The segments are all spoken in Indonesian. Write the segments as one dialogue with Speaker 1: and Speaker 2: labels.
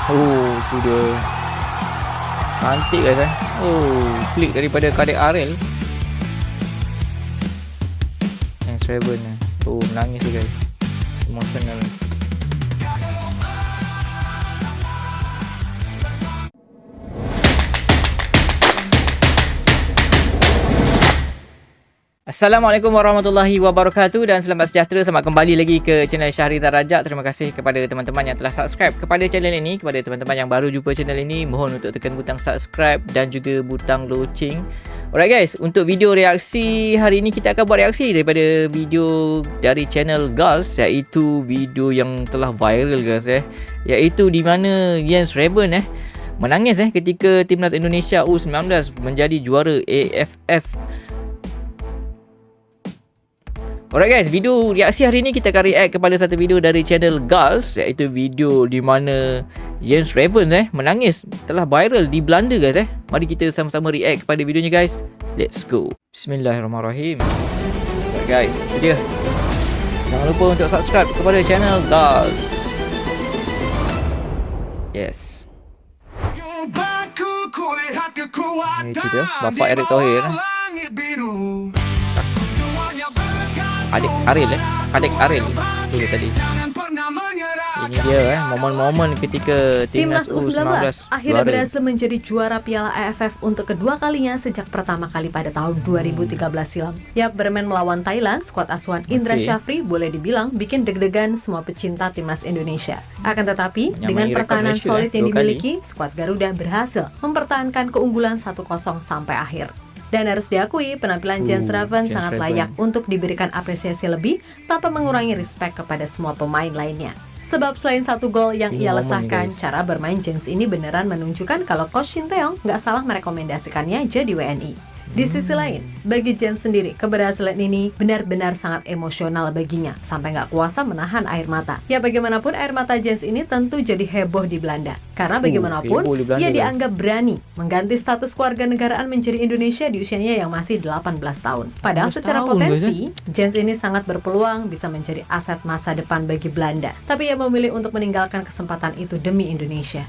Speaker 1: Oh, tu dia. Cantik guys eh. Oh, klik daripada Kadek Arel. Yang Raven ni. Oh, menangis dia guys. Emotional. Assalamualaikum warahmatullahi wabarakatuh dan selamat sejahtera. Selamat kembali lagi ke channel Syahrizal Rajak. Terima kasih kepada teman-teman yang telah subscribe kepada channel ini. Kepada teman-teman yang baru jumpa channel ini, mohon untuk tekan butang subscribe dan juga butang loceng. Alright guys, untuk video reaksi hari ini kita akan buat reaksi daripada video dari channel Gulz, iaitu video yang telah viral guys iaitu di mana Jens Raven menangis ketika Timnas Indonesia U19 menjadi juara AFF. Alright guys, video reaksi hari ni kita akan react kepada satu video dari channel Gulz, iaitu video di mana Jens Raven menangis, telah viral di Belanda guys Mari kita sama-sama react kepada videonya guys. Let's go. Bismillahirrahmanirrahim. Alright guys, itu dia. Jangan lupa untuk subscribe kepada channel Gulz. Yes. Itu dia, Bapak Erick Thohir. Adik Aril Adik Aril itu dia tadi. Ini dia momen-momen ketika Timnas U19
Speaker 2: akhirnya berhasil menjadi juara Piala AFF untuk kedua kalinya sejak pertama kali pada tahun 2013 silam. Yap, bermain melawan Thailand, skuad asuhan Indra Syafri boleh dibilang bikin deg-degan semua pecinta Timnas Indonesia. Akan tetapi, dengan pertahanan solid yang dimiliki, skuad Garuda berhasil mempertahankan keunggulan 1-0 sampai akhir. Dan harus diakui, penampilan Jens Raven sangat layak untuk diberikan apresiasi lebih tanpa mengurangi respect kepada semua pemain lainnya. Sebab selain satu gol yang ia lesahkan, cara bermain Jens ini beneran menunjukkan kalau Coach Shin Tae-yong nggak salah merekomendasikannya jadi WNI. Di sisi lain, bagi Jens sendiri, keberhasilan ini benar-benar sangat emosional baginya, sampai nggak kuasa menahan air mata. Ya bagaimanapun, air mata Jens ini tentu jadi heboh di Belanda. Karena bagaimanapun, ia dianggap berani mengganti status kewarganegaraan menjadi Indonesia di usianya yang masih 18 tahun. Padahal secara potensi, Jens ini sangat berpeluang bisa menjadi aset masa depan bagi Belanda. Tapi ia memilih untuk meninggalkan kesempatan itu demi Indonesia.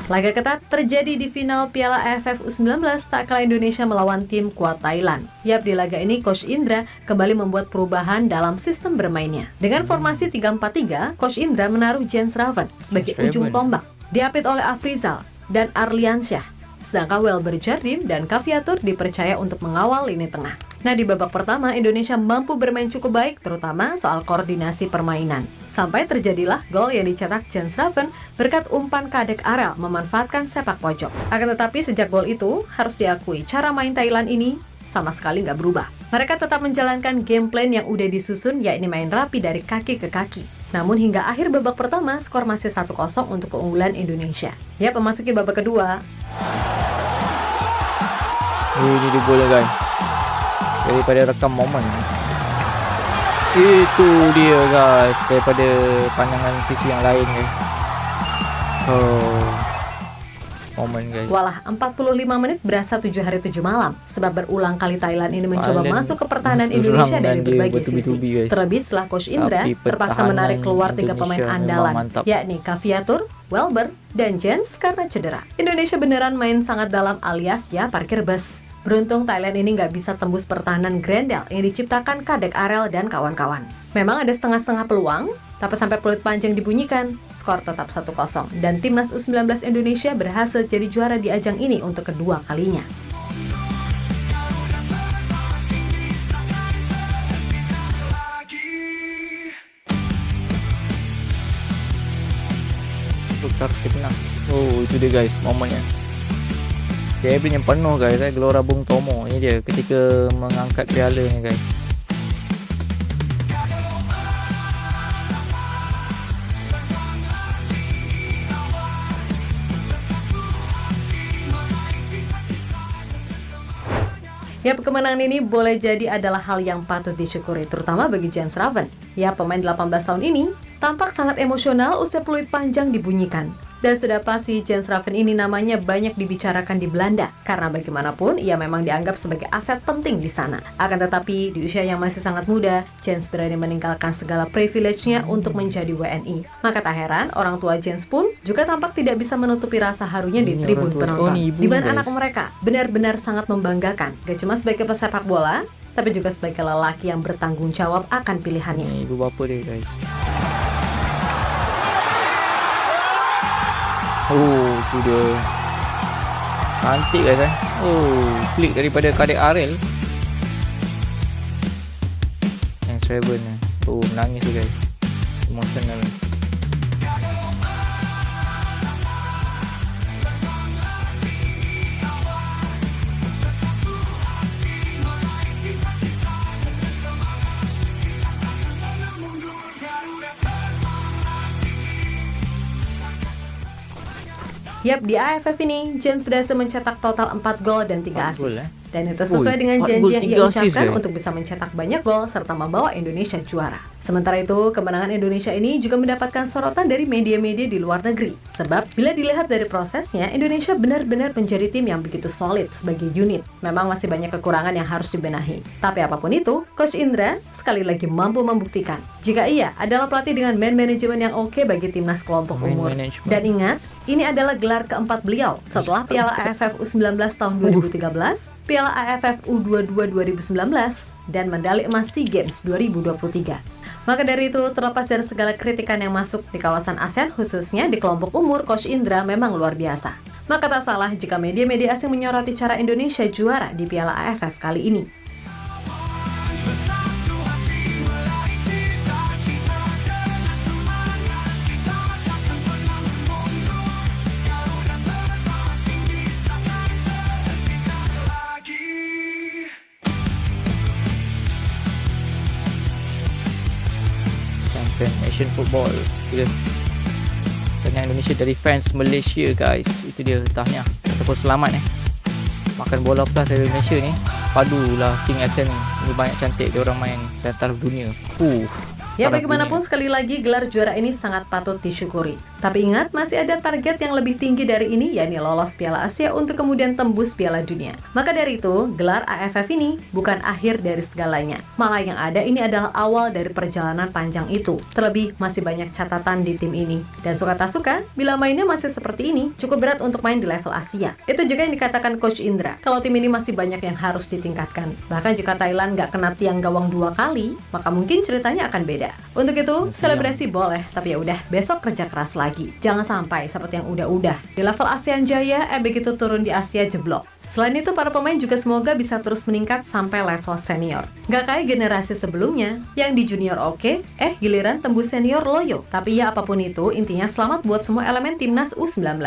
Speaker 2: Laga ketat terjadi di final Piala AFF U19 tak kalah Indonesia melawan tim kuat Thailand. Yap, di laga ini Coach Indra kembali membuat perubahan dalam sistem bermainnya. Dengan formasi 3-4-3, Coach Indra menaruh Jens Raven sebagai ujung tombak, diapit oleh Afrizal dan Arliansyah. Sedangkan Welber Jardim dan Kaviatur dipercaya untuk mengawal lini tengah. Nah, di babak pertama, Indonesia mampu bermain cukup baik, terutama soal koordinasi permainan. Sampai terjadilah gol yang dicetak Jens Raven berkat umpan Kadek Arel memanfaatkan sepak pojok. Akan tetapi sejak gol itu, harus diakui cara main Thailand ini sama sekali nggak berubah. Mereka tetap menjalankan game plan yang udah disusun, yakni main rapi dari kaki ke kaki. Namun hingga akhir babak pertama, skor masih 1-0 untuk keunggulan Indonesia. Ya, memasuki babak kedua.
Speaker 1: Ini dia golnya guys. Daripada rekam momen. Itu dia guys, daripada pandangan sisi yang lain guys. Momen guys.
Speaker 2: Walah, 45 menit berasa 7 hari 7 malam. Sebab berulang kali Thailand ini mencoba masuk ke pertahanan Indonesia dari berbagai sisi. Terlebih setelah Coach Indra terpaksa menarik keluar 3 pemain andalan, yakni Kaviatur, Welber, dan Jens karena cedera. Indonesia beneran main sangat dalam alias ya parkir bus. Beruntung Thailand ini nggak bisa tembus pertahanan Grendel yang diciptakan Kadek Arel dan kawan-kawan. Memang ada setengah-setengah peluang, tapi sampai peluit panjang dibunyikan, skor tetap 1-0. Dan Timnas U19 Indonesia berhasil jadi juara di ajang ini untuk kedua kalinya.
Speaker 1: Tukar Timnas. Oh, itu dia guys, momennya. Stadium yang penuh guys, Gelora Bung Tomo. Ini dia ketika mengangkat pialanya guys.
Speaker 2: Ya, kemenangan ini boleh jadi adalah hal yang patut disyukuri, terutama bagi Jens Raven. Ya, pemain 18 tahun ini Tampak sangat emosional usai peluit panjang dibunyikan. Dan sudah pasti Jens Raven ini namanya banyak dibicarakan di Belanda, karena bagaimanapun ia memang dianggap sebagai aset penting di sana. Akan tetapi di usia yang masih sangat muda, Jens berani meninggalkan segala privilege-nya untuk menjadi WNI. Maka tak heran orang tua Jens pun juga tampak tidak bisa menutupi rasa harunya di tribun penonton. Di mana anak mereka benar-benar sangat membanggakan, gak cuma sebagai pesepak bola, tapi juga sebagai lelaki yang bertanggung jawab akan pilihannya.
Speaker 1: Ini ibu bapa dia guys. Oh, tu dia. Cantik guys. Oh, klik daripada Kadek Arel. Yang Raven. Oh, menangis tu guys. Emotional.
Speaker 2: Yap, di AFF ini, Jens berhasil mencetak total 4 gol dan 3 assist. Dan itu sesuai dengan janji yang ia ucapkan untuk bisa mencetak banyak gol serta membawa Indonesia juara. Sementara itu, kemenangan Indonesia ini juga mendapatkan sorotan dari media-media di luar negeri. Sebab, bila dilihat dari prosesnya, Indonesia benar-benar menjadi tim yang begitu solid sebagai unit. Memang masih banyak kekurangan yang harus dibenahi. Tapi apapun itu, Coach Indra sekali lagi mampu membuktikan jika ia adalah pelatih dengan man management yang oke bagi timnas kelompok umur. Dan ingat, ini adalah gelar keempat beliau setelah Piala AFF U19 tahun 2013, Piala AFF U22 2019, dan medali emas SEA Games 2023. Maka dari itu, terlepas dari segala kritikan yang masuk di kawasan ASEAN, khususnya di kelompok umur, Coach Indra memang luar biasa. Maka tak salah jika media-media asing menyoroti cara Indonesia juara di Piala AFF kali ini.
Speaker 1: Asian Football. Itu dia. Tahniah Indonesia dari fans Malaysia guys. Itu dia tahniah ataupun selamat Makan bola plus dari Malaysia ni. Padulah King SM ni. Ini banyak cantik dia orang main di taraf dunia.
Speaker 2: Ya bagaimanapun sekali lagi gelar juara ini sangat patut disyukuri. Tapi ingat, masih ada target yang lebih tinggi dari ini, yakni lolos Piala Asia untuk kemudian tembus Piala Dunia. Maka dari itu, gelar AFF ini bukan akhir dari segalanya. Malah yang ada ini adalah awal dari perjalanan panjang itu. Terlebih masih banyak catatan di tim ini. Dan suka tak suka, bila mainnya masih seperti ini, cukup berat untuk main di level Asia. Itu juga yang dikatakan Coach Indra. Kalau tim ini masih banyak yang harus ditingkatkan. Bahkan jika Thailand nggak kena tiang gawang 2 kali, maka mungkin ceritanya akan beda. Untuk itu, selebrasi boleh, tapi ya udah, besok kerja keras lagi. Jangan sampai seperti yang udah-udah. Di level ASEAN Jaya, begitu turun di Asia jeblok. Selain itu, para pemain juga semoga bisa terus meningkat sampai level senior. Gak kayak generasi sebelumnya, yang di junior oke, giliran tembus senior loyo. Tapi ya apapun itu, intinya selamat buat semua elemen timnas U19.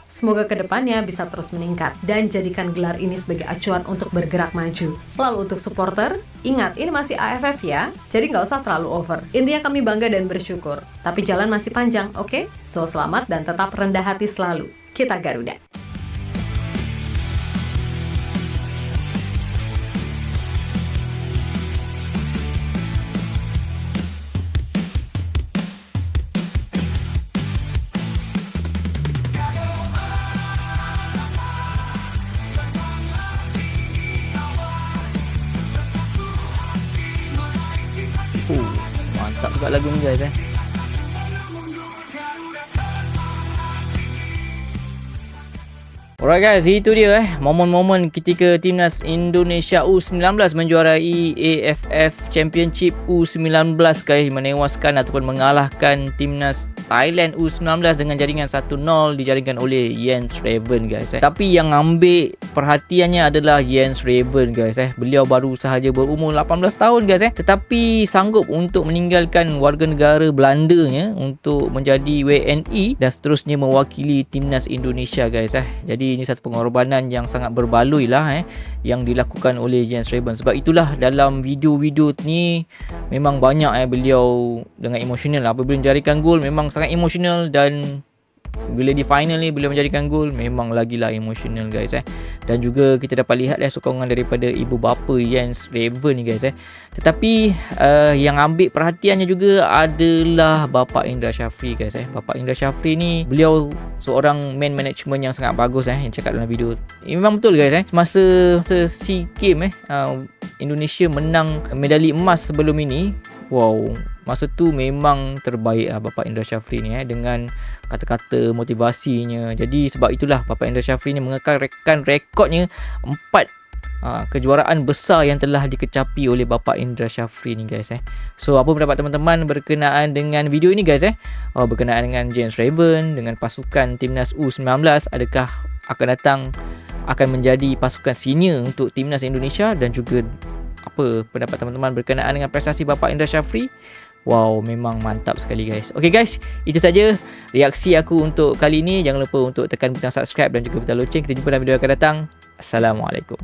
Speaker 2: Semoga kedepannya bisa terus meningkat dan jadikan gelar ini sebagai acuan untuk bergerak maju. Lalu untuk supporter, ingat ini masih AFF ya, jadi nggak usah terlalu over. Intinya kami bangga dan bersyukur. Tapi jalan masih panjang, oke? So selamat dan tetap rendah hati selalu. Kita Garuda.
Speaker 1: Mantap juga lagu ni guys Alright guys, itu dia momen-momen ketika timnas Indonesia U19 menjuarai AFF Championship U19 guys, menewaskan ataupun mengalahkan timnas Thailand U19 dengan jaringan 1-0 dijaringkan oleh Jens Raven guys. Tapi yang ambil perhatiannya adalah Jens Raven guys. Beliau baru sahaja berumur 18 tahun guys tetapi sanggup untuk meninggalkan warga negara Belandanya untuk menjadi WNI dan seterusnya mewakili timnas Indonesia guys. Jadi ini satu pengorbanan yang sangat berbaloi lah yang dilakukan oleh Jens Raven. Sebab itulah dalam video-video ni memang banyak beliau dengan emosional. Apabila menjarikan gol memang sangat emosional dan bila di final ni bila menjadikan gol memang lagilah emosional guys dan juga kita dapat lihat sokongan daripada ibu bapa Jens Raven ni guys tetapi yang ambil perhatiannya juga adalah Bapak Indra Syafri guys Bapak Indra Syafri ni beliau seorang man management yang sangat bagus yang cakap dalam video. Memang betul guys masa SEA Games Indonesia menang medali emas sebelum ini. Wow, masa tu memang terbaik Bapak Indra Syafri ni dengan kata-kata motivasinya. Jadi sebab itulah Bapak Indra Syafri ni mengekalkan rekodnya 4 kejuaraan besar yang telah dikecapi oleh Bapak Indra Syafri ni guys So apa pendapat teman-teman berkenaan dengan video ini guys berkenaan dengan Jens Raven dengan pasukan timnas U19, adakah akan datang akan menjadi pasukan senior untuk timnas Indonesia, dan juga apa pendapat teman-teman berkenaan dengan prestasi Bapak Indra Syafri? Wow, memang mantap sekali guys. Okay guys, itu saja reaksi aku untuk kali ini. Jangan lupa untuk tekan butang subscribe dan juga butang loceng. Kita jumpa dalam video akan datang. Assalamualaikum.